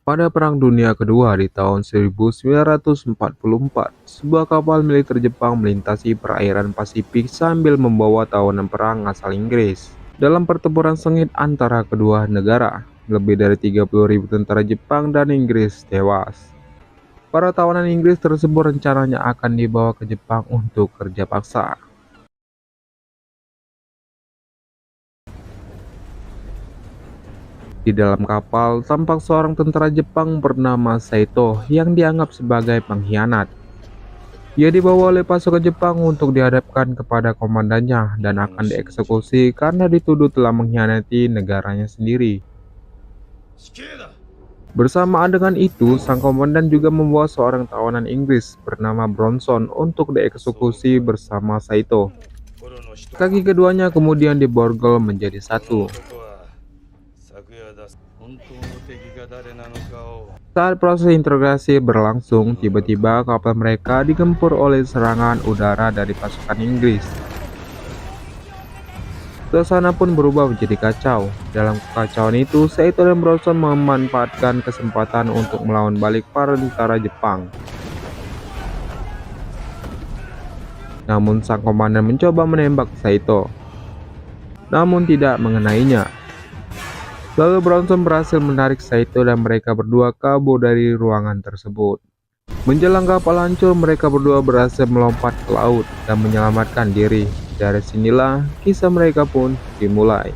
Pada Perang Dunia Kedua di tahun 1944, sebuah kapal militer Jepang melintasi perairan Pasifik sambil membawa tawanan perang asal Inggris. Dalam pertempuran sengit antara kedua negara, lebih dari 30.000 tentara Jepang dan Inggris tewas. Para tawanan Inggris tersebut rencananya akan dibawa ke Jepang untuk kerja paksa. Di dalam kapal, tampak seorang tentara Jepang bernama Saito yang dianggap sebagai pengkhianat. Ia dibawa oleh pasukan Jepang untuk dihadapkan kepada komandannya dan akan dieksekusi karena dituduh telah mengkhianati negaranya sendiri. Bersamaan dengan itu, sang komandan juga membawa seorang tawanan Inggris bernama Bronson untuk dieksekusi bersama Saito. Kaki keduanya kemudian diborgol menjadi satu. Saat proses interogasi berlangsung, tiba-tiba kapal mereka digempur oleh serangan udara dari pasukan Inggris. Suasana pun berubah menjadi kacau. Dalam kekacauan itu, Saito dan Bronson memanfaatkan kesempatan untuk melawan balik para tentara Jepang. Namun sang komandan mencoba menembak Saito, namun tidak mengenainya. Lalu Bronson berhasil menarik Saito dan mereka berdua kabur dari ruangan tersebut. Menjelang kapal hancur, mereka berdua berhasil melompat ke laut dan menyelamatkan diri. Dari sinilah kisah mereka pun dimulai.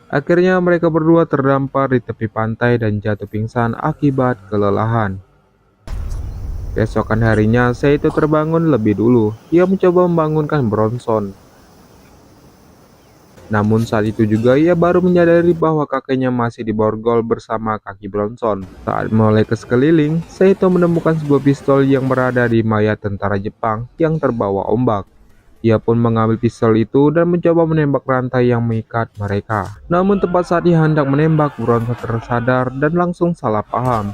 Akhirnya mereka berdua terdampar di tepi pantai dan jatuh pingsan akibat kelelahan. Keesokan harinya, Saito terbangun lebih dulu. Ia mencoba membangunkan Bronson. Namun saat itu juga ia baru menyadari bahwa kakeknya masih diborgol bersama kaki Bronson. Saat mulai ke sekeliling, Saito menemukan sebuah pistol yang berada di mayat tentara Jepang yang terbawa ombak. Ia pun mengambil pistol itu dan mencoba menembak rantai yang mengikat mereka. Namun tepat saat ia hendak menembak, Bronson tersadar dan langsung salah paham.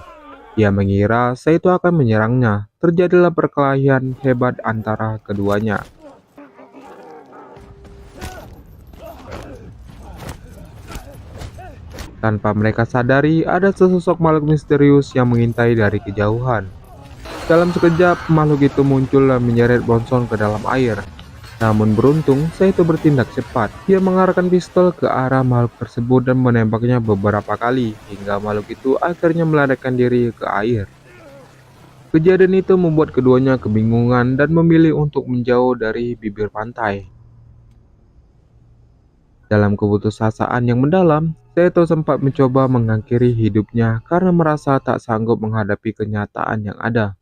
Ia mengira Saito akan menyerangnya. Terjadilah perkelahian hebat antara keduanya. Tanpa mereka sadari, ada sesosok makhluk misterius yang mengintai dari kejauhan. Dalam sekejap, makhluk itu muncul dan menyeret Bronson ke dalam air. Namun beruntung, Saito bertindak cepat. Dia mengarahkan pistol ke arah makhluk tersebut dan menembaknya beberapa kali, hingga makhluk itu akhirnya melarikan diri ke air. Kejadian itu membuat keduanya kebingungan dan memilih untuk menjauh dari bibir pantai. Dalam keputusasaan yang mendalam, Saito sempat mencoba mengakhiri hidupnya karena merasa tak sanggup menghadapi kenyataan yang ada.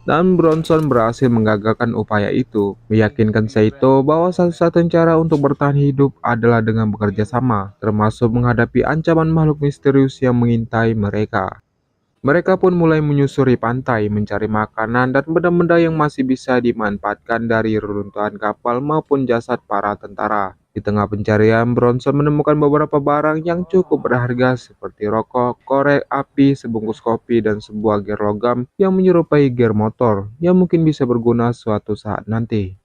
Dan Bronson berhasil menggagalkan upaya itu, meyakinkan Saito bahwa satu-satunya cara untuk bertahan hidup adalah dengan bekerja sama, termasuk menghadapi ancaman makhluk misterius yang mengintai mereka. Mereka pun mulai menyusuri pantai, mencari makanan dan benda-benda yang masih bisa dimanfaatkan dari reruntuhan kapal maupun jasad para tentara. Di tengah pencarian, Bronson menemukan beberapa barang yang cukup berharga seperti rokok, korek api, sebungkus kopi, dan sebuah gear logam yang menyerupai gear motor yang mungkin bisa berguna suatu saat nanti.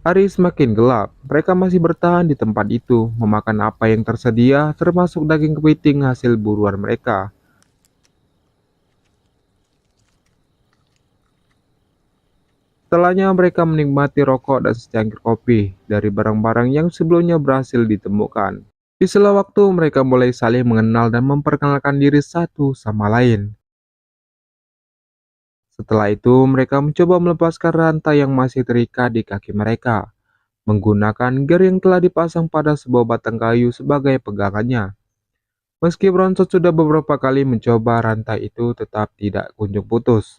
Hari semakin gelap, mereka masih bertahan di tempat itu, memakan apa yang tersedia, termasuk daging kepiting hasil buruan mereka. Setelahnya mereka menikmati rokok dan secangkir kopi dari barang-barang yang sebelumnya berhasil ditemukan. Di sela waktu mereka mulai saling mengenal dan memperkenalkan diri satu sama lain. Setelah itu mereka mencoba melepaskan rantai yang masih terikat di kaki mereka, menggunakan gear yang telah dipasang pada sebuah batang kayu sebagai pegangannya. Meski Bronson sudah beberapa kali mencoba, rantai itu tetap tidak kunjung putus.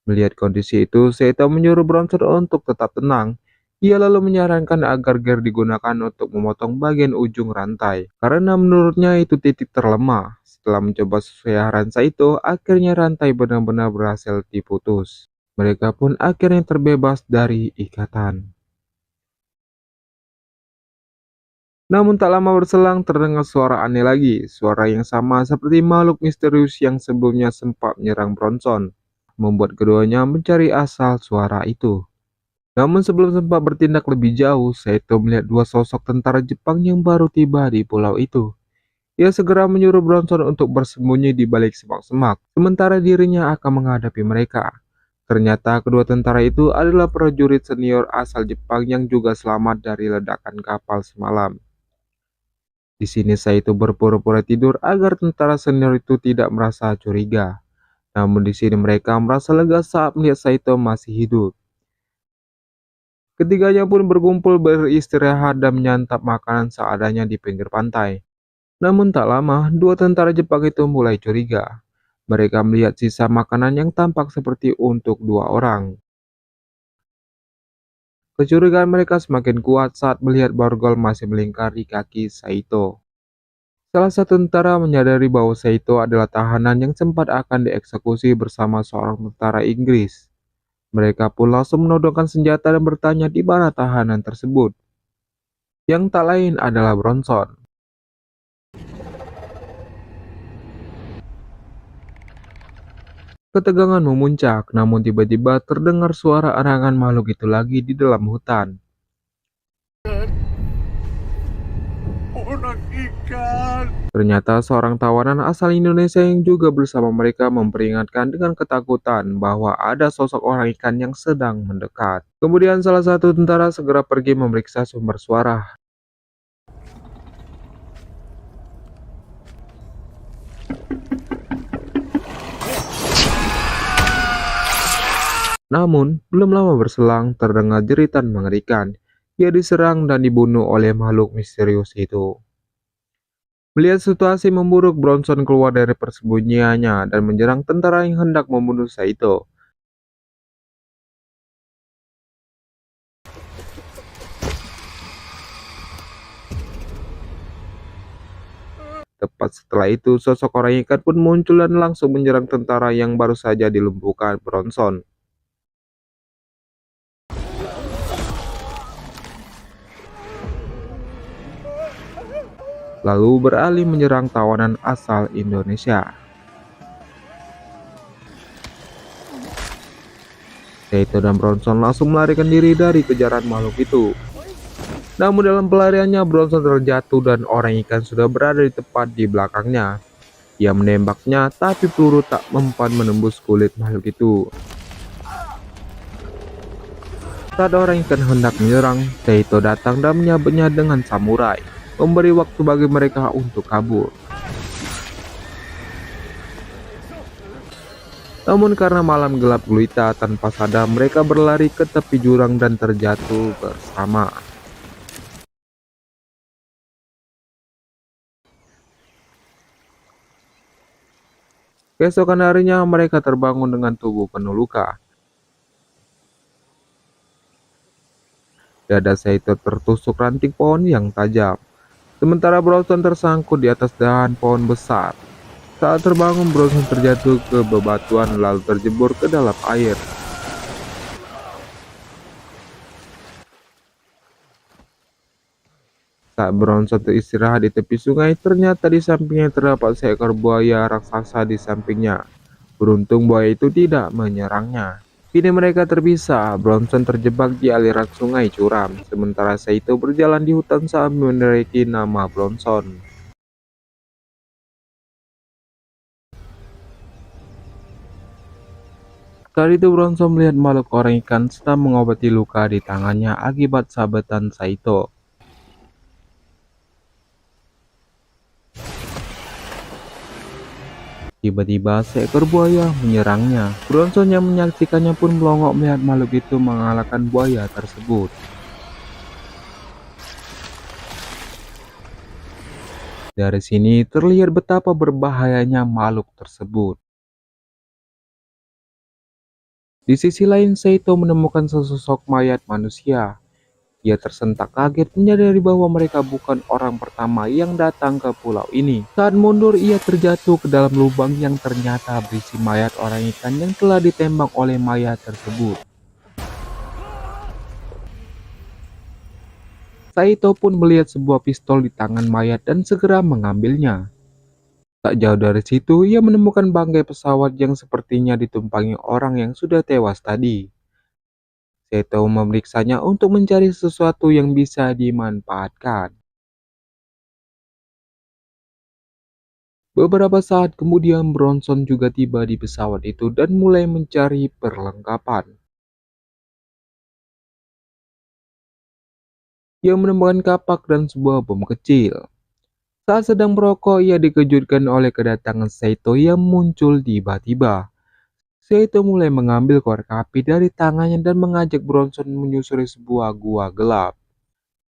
Melihat kondisi itu, Saito menyuruh Bronson untuk tetap tenang. Ia lalu menyarankan agar gear digunakan untuk memotong bagian ujung rantai, karena menurutnya itu titik terlemah. Setelah mencoba sesuai arahan Saito, akhirnya rantai benar-benar berhasil diputus. Mereka pun akhirnya terbebas dari ikatan. Namun tak lama berselang terdengar suara aneh lagi, suara yang sama seperti makhluk misterius yang sebelumnya sempat menyerang Bronson. membuat keduanya mencari asal suara itu. Namun sebelum sempat bertindak lebih jauh, Saito melihat dua sosok tentara Jepang yang baru tiba di pulau itu. Ia segera menyuruh Bronson untuk bersembunyi di balik semak-semak, sementara dirinya akan menghadapi mereka. Ternyata kedua tentara itu adalah prajurit senior asal Jepang yang juga selamat dari ledakan kapal semalam. Di sini Saito berpura-pura tidur agar tentara senior itu tidak merasa curiga. Namun di sini mereka merasa lega saat melihat Saito masih hidup. Ketiganya pun berkumpul beristirahat dan menyantap makanan seadanya di pinggir pantai. Namun tak lama, dua tentara Jepang itu mulai curiga. Mereka melihat sisa makanan yang tampak seperti untuk dua orang. Kecurigaan mereka semakin kuat saat melihat borgol masih melingkar di kaki Saito. Salah satu tentara menyadari bahwa Saito adalah tahanan yang sempat akan dieksekusi bersama seorang tentara Inggris. Mereka pun langsung menodongkan senjata dan bertanya di mana tahanan tersebut. Yang tak lain adalah Bronson. Ketegangan memuncak, namun tiba-tiba terdengar suara arangan makhluk itu lagi di dalam hutan. Orang ikan. Ternyata seorang tawanan asal Indonesia yang juga bersama mereka memperingatkan dengan ketakutan bahwa ada sosok orang ikan yang sedang mendekat. Kemudian salah satu tentara segera pergi memeriksa sumber suara. Namun, belum lama berselang terdengar jeritan mengerikan. Ia diserang dan dibunuh oleh makhluk misterius itu. Melihat situasi memburuk, Bronson keluar dari persembunyiannya dan menyerang tentara yang hendak membunuh Saito. Tepat setelah itu, sosok orang ikan pun muncul dan langsung menyerang tentara yang baru saja dilumpuhkan Bronson. Lalu beralih menyerang tawanan asal Indonesia. Saito dan Bronson langsung melarikan diri dari kejaran makhluk itu. Namun dalam pelariannya Bronson terjatuh dan orang ikan sudah berada di tepat di belakangnya. Ia menembaknya tapi peluru tak mempan menembus kulit makhluk itu. Saat orang ikan hendak menyerang, Saito datang dan menyabetnya dengan samurai, memberi waktu bagi mereka untuk kabur. Namun karena malam gelap gulita, tanpa sadar mereka berlari ke tepi jurang dan terjatuh bersama. Keesokan harinya mereka terbangun dengan tubuh penuh luka. Dada Saito tertusuk ranting pohon yang tajam. Sementara Bronson tersangkut di atas dahan pohon besar. Saat terbangun, Bronson terjatuh ke bebatuan lalu terjebur ke dalam air. Saat Bronson teristirahat di tepi sungai, ternyata di sampingnya terdapat seekor buaya raksasa di sampingnya. Beruntung buaya itu tidak menyerangnya. Kini mereka terpisah. Bronson terjebak di aliran sungai curam, sementara Saito berjalan di hutan sambil meneriki nama Bronson. Kali itu Bronson melihat makhluk orang ikan sedang mengobati luka di tangannya akibat sabetan Saito. Tiba-tiba seekor buaya menyerangnya. Bronson yang menyaksikannya pun melongok melihat makhluk itu mengalahkan buaya tersebut. Dari sini terlihat betapa berbahayanya makhluk tersebut. Di sisi lain, Saito menemukan sesosok mayat manusia. Ia tersentak kaget menyadari bahwa mereka bukan orang pertama yang datang ke pulau ini. Saat mundur, ia terjatuh ke dalam lubang yang ternyata berisi mayat orang ikan yang telah ditembak oleh mayat tersebut. Saito pun melihat sebuah pistol di tangan mayat dan segera mengambilnya. Tak jauh dari situ, ia menemukan bangkai pesawat yang sepertinya ditumpangi orang yang sudah tewas tadi. Seto memeriksanya untuk mencari sesuatu yang bisa dimanfaatkan. Beberapa saat kemudian Bronson juga tiba di pesawat itu dan mulai mencari perlengkapan. Ia menemukan kapak dan sebuah bom kecil. Saat sedang merokok, ia dikejutkan oleh kedatangan Saito yang muncul tiba-tiba. Saito mulai mengambil korek api dari tangannya dan mengajak Bronson menyusuri sebuah gua gelap.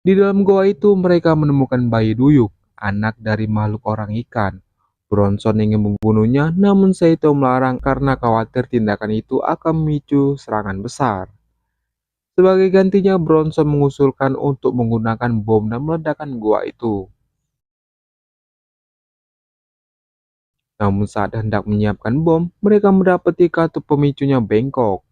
Di dalam gua itu mereka menemukan bayi duyuk, anak dari makhluk orang ikan. Bronson ingin membunuhnya, namun Saito melarang karena khawatir tindakan itu akan memicu serangan besar. Sebagai gantinya, Bronson mengusulkan untuk menggunakan bom dan meledakkan gua itu. Namun saat hendak menyiapkan bom, mereka mendapati katup pemicunya bengkok.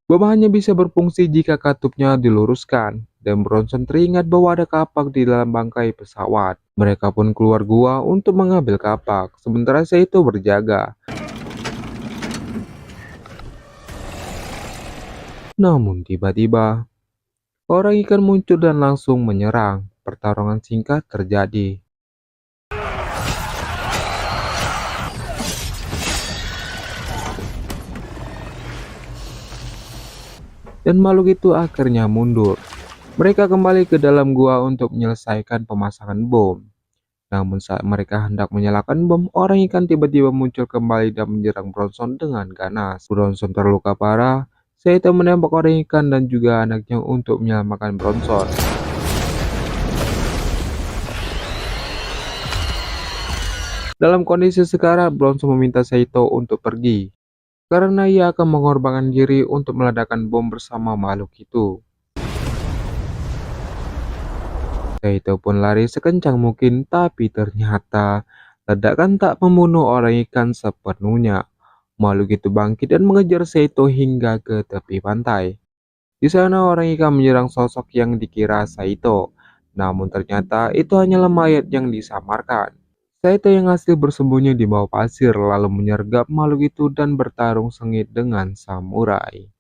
Bom hanya bisa berfungsi jika katupnya diluruskan, dan Bronson teringat bahwa ada kapak di dalam bangkai pesawat. Mereka pun keluar gua untuk mengambil kapak, sementara Saito berjaga. Namun tiba-tiba, orang ikan muncul dan langsung menyerang. Pertarungan singkat terjadi, dan makhluk itu akhirnya mundur. Mereka kembali ke dalam gua untuk menyelesaikan pemasangan bom. Namun saat mereka hendak menyalakan bom, orang ikan tiba-tiba muncul kembali dan menyerang Bronson dengan ganas. Bronson terluka parah. Saito menembak orang ikan dan juga anaknya untuk menyelamatkan Bronson. Dalam kondisi sekarang, Bronson meminta Saito untuk pergi, karena ia akan mengorbankan diri untuk meledakkan bom bersama makhluk itu. Saito pun lari sekencang mungkin, tapi ternyata ledakan tak membunuh orang ikan sepenuhnya. Makhluk itu bangkit dan mengejar Saito hingga ke tepi pantai. Di sana orang ikan menyerang sosok yang dikira Saito, namun ternyata itu hanyalah mayat yang disamarkan. Saito yang asli bersembunyi di bawah pasir lalu menyergap makhluk itu dan bertarung sengit dengan samurai.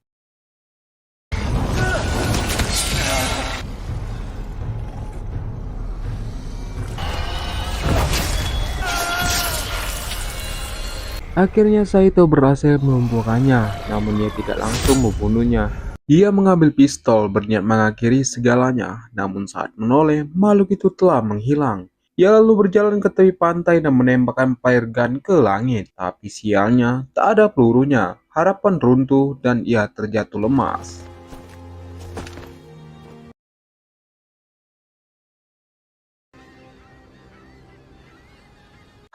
Akhirnya Saito berhasil melumpuhkannya, namun ia tidak langsung membunuhnya. Dia mengambil pistol berniat mengakhiri segalanya, namun saat menoleh, makhluk itu telah menghilang. Ia lalu berjalan ke tepi pantai dan menembakkan flare gun ke langit, tapi sialnya tak ada pelurunya. Harapan runtuh dan ia terjatuh lemas.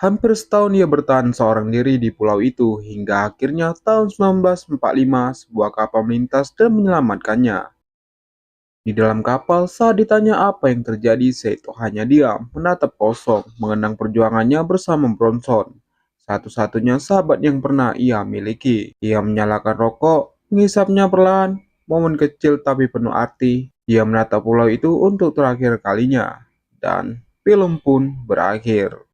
Hampir setahun ia bertahan seorang diri di pulau itu, hingga akhirnya tahun 1945 sebuah kapal melintas dan menyelamatkannya. Di dalam kapal, saat ditanya apa yang terjadi, Saito hanya diam, menatap kosong, mengenang perjuangannya bersama Bronson, satu-satunya sahabat yang pernah ia miliki. Ia menyalakan rokok, mengisapnya perlahan, momen kecil tapi penuh arti. Ia menatap pulau itu untuk terakhir kalinya, dan film pun berakhir.